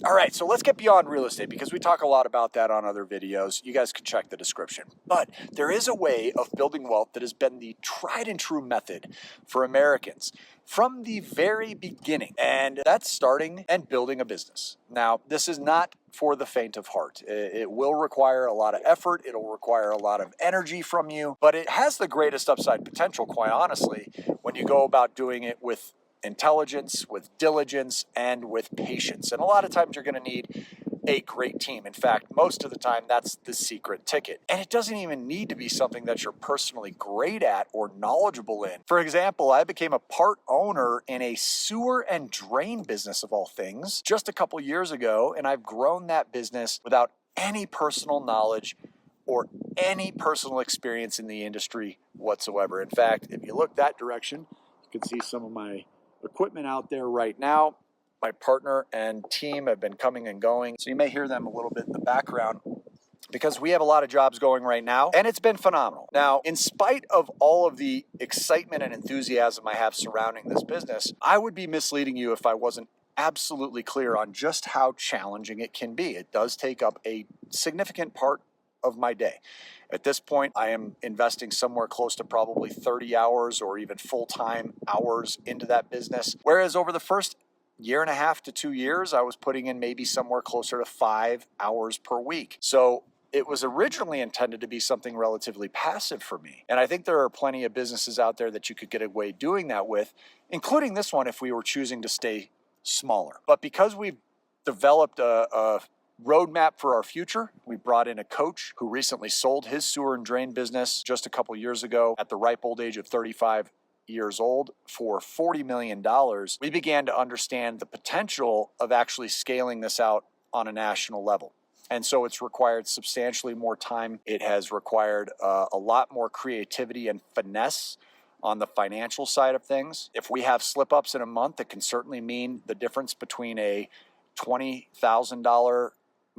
All right, so let's get beyond real estate because we talk a lot about that on other videos. You guys can check the description. But there is a way of building wealth that has been the tried and true method for Americans from the very beginning, and that's starting and building a business. Now, this is not for the faint of heart. It will require a lot of effort, it'll require a lot of energy from you, but it has the greatest upside potential, quite honestly, when you go about doing it with intelligence, with diligence, and with patience. And a lot of times you're going to need a great team. In fact, most of the time, that's the secret ticket. And it doesn't even need to be something that you're personally great at or knowledgeable in. For example, I became a part owner in a sewer and drain business of all things just a couple years ago, and I've grown that business without any personal knowledge or any personal experience in the industry whatsoever. In fact, if you look that direction, you can see some of my equipment out there right now. My partner and team have been coming and going, so you may hear them a little bit in the background because we have a lot of jobs going right now, and it's been phenomenal. Now, in spite of all of the excitement and enthusiasm I have surrounding this business, I would be misleading you if I wasn't absolutely clear on just how challenging it can be. It does take up a significant part of my day. At this point, I am investing somewhere close to probably 30 hours or even full-time hours into that business. Whereas over the first year and a half to 2 years, I was putting in maybe somewhere closer to 5 hours per week. So it was originally intended to be something relatively passive for me. And I think there are plenty of businesses out there that you could get away doing that with, including this one if we were choosing to stay smaller. But because we've developed a roadmap for our future, we brought in a coach who recently sold his sewer and drain business just a couple years ago at the ripe old age of 35 years old for $40 million. We began to understand the potential of actually scaling this out on a national level. And so it's required substantially more time. It has required a lot more creativity and finesse on the financial side of things. If we have slip-ups in a month, it can certainly mean the difference between a $20,000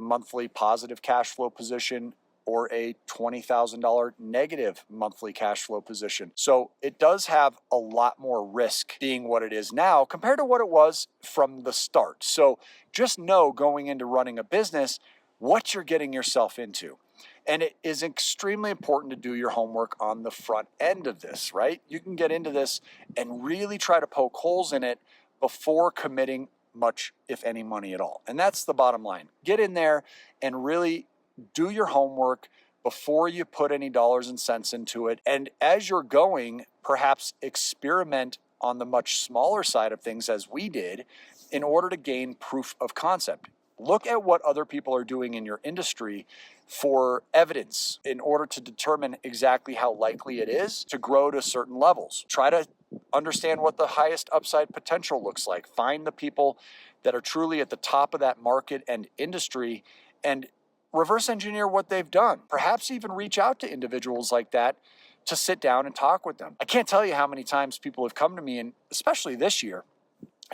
monthly positive cash flow position or a $20,000 negative monthly cash flow position. So it does have a lot more risk being what it is now compared to what it was from the start. So just know going into running a business what you're getting yourself into. And it is extremely important to do your homework on the front end of this, right? You can get into this and really try to poke holes in it before committing much, if any, money at all. And that's the bottom line. Get in there and really do your homework before you put any dollars and cents into it. And as you're going, perhaps experiment on the much smaller side of things as we did in order to gain proof of concept. Look at what other people are doing in your industry for evidence in order to determine exactly how likely it is to grow to certain levels. Try to understand what the highest upside potential looks like. Find the people that are truly at the top of that market and industry and reverse engineer what they've done. Perhaps even reach out to individuals like that to sit down and talk with them. I can't tell you how many times people have come to me, and especially this year,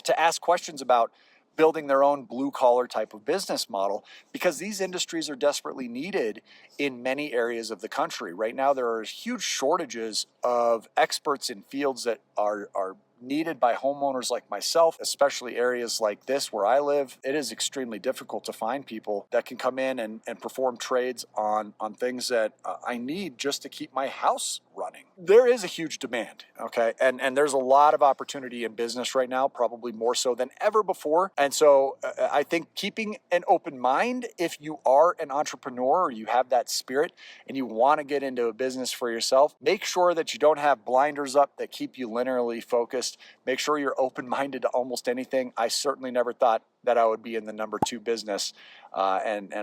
to ask questions about building their own blue-collar type of business model because these industries are desperately needed in many areas of the country. Right now, there are huge shortages of experts in fields that are needed by homeowners like myself, especially areas like this where I live. It is extremely difficult to find people that can come in and perform trades on things that I need just to keep my house running. There is a huge demand, okay? And there's a lot of opportunity in business right now, probably more so than ever before. And so I think keeping an open mind, if you are an entrepreneur or you have that spirit and you want to get into a business for yourself, make sure that you don't have blinders up that keep you linearly focused. Make sure you're open-minded to almost anything. I certainly never thought that I would be in the number 2 business and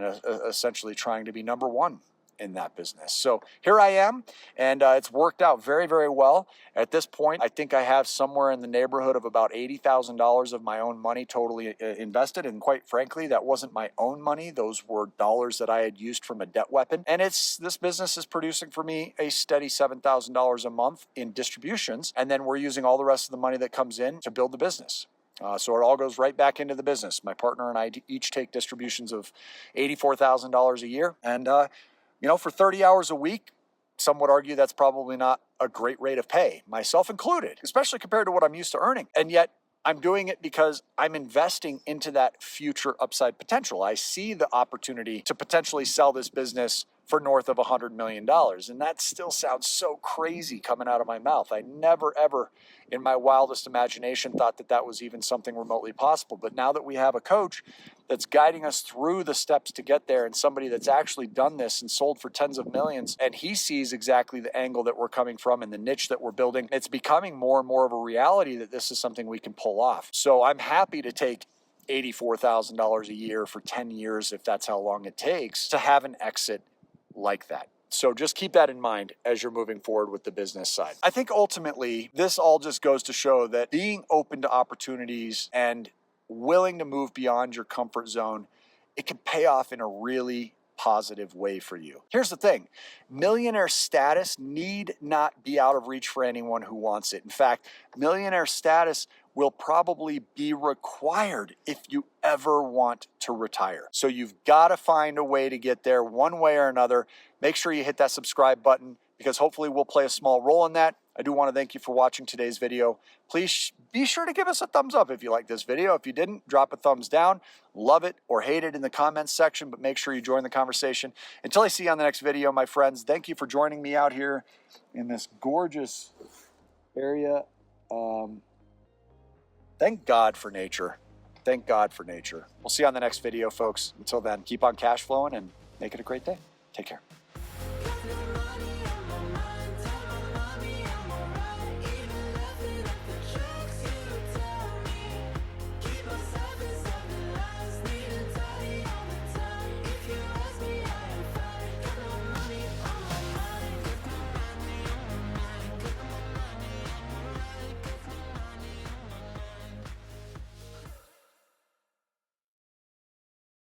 essentially trying to be number 1 in that business. So here I am, and it's worked out very, very well. At this point, I think I have somewhere in the neighborhood of about $80,000 of my own money totally invested, and quite frankly, that wasn't my own money. Those were dollars that I had used from a debt weapon, and this business is producing for me a steady $7,000 a month in distributions, and then we're using all the rest of the money that comes in to build the business. So it all goes right back into the business. My partner and I each take distributions of $84,000 a year, and for 30 hours a week, some would argue that's probably not a great rate of pay, myself included, especially compared to what I'm used to earning. And yet, I'm doing it because I'm investing into that future upside potential. I see the opportunity to potentially sell this business for north of $100 million. And that still sounds so crazy coming out of my mouth. I never, ever in my wildest imagination thought that that was even something remotely possible. But now that we have a coach that's guiding us through the steps to get there, and somebody that's actually done this and sold for tens of millions, and he sees exactly the angle that we're coming from and the niche that we're building, it's becoming more and more of a reality that this is something we can pull off. So I'm happy to take $84,000 a year for 10 years, if that's how long it takes, to have an exit like that. So just keep that in mind as you're moving forward with the business side. I think ultimately, this all just goes to show that being open to opportunities and willing to move beyond your comfort zone, it can pay off in a really positive way for you. Here's the thing, millionaire status need not be out of reach for anyone who wants it. In fact, millionaire status will probably be required if you ever want to retire. So you've got to find a way to get there one way or another. Make sure you hit that subscribe button, because hopefully we'll play a small role in that. I do want to thank you for watching today's video. Please be sure to give us a thumbs up if you like this video. If you didn't, drop a thumbs down. Love it or hate it in the comments section, but make sure you join the conversation. Until I see you on the next video, my friends, thank you for joining me out here in this gorgeous area. Thank God for nature. Thank God for nature. We'll see you on the next video, folks. Until then, keep on cash flowing and make it a great day. Take care.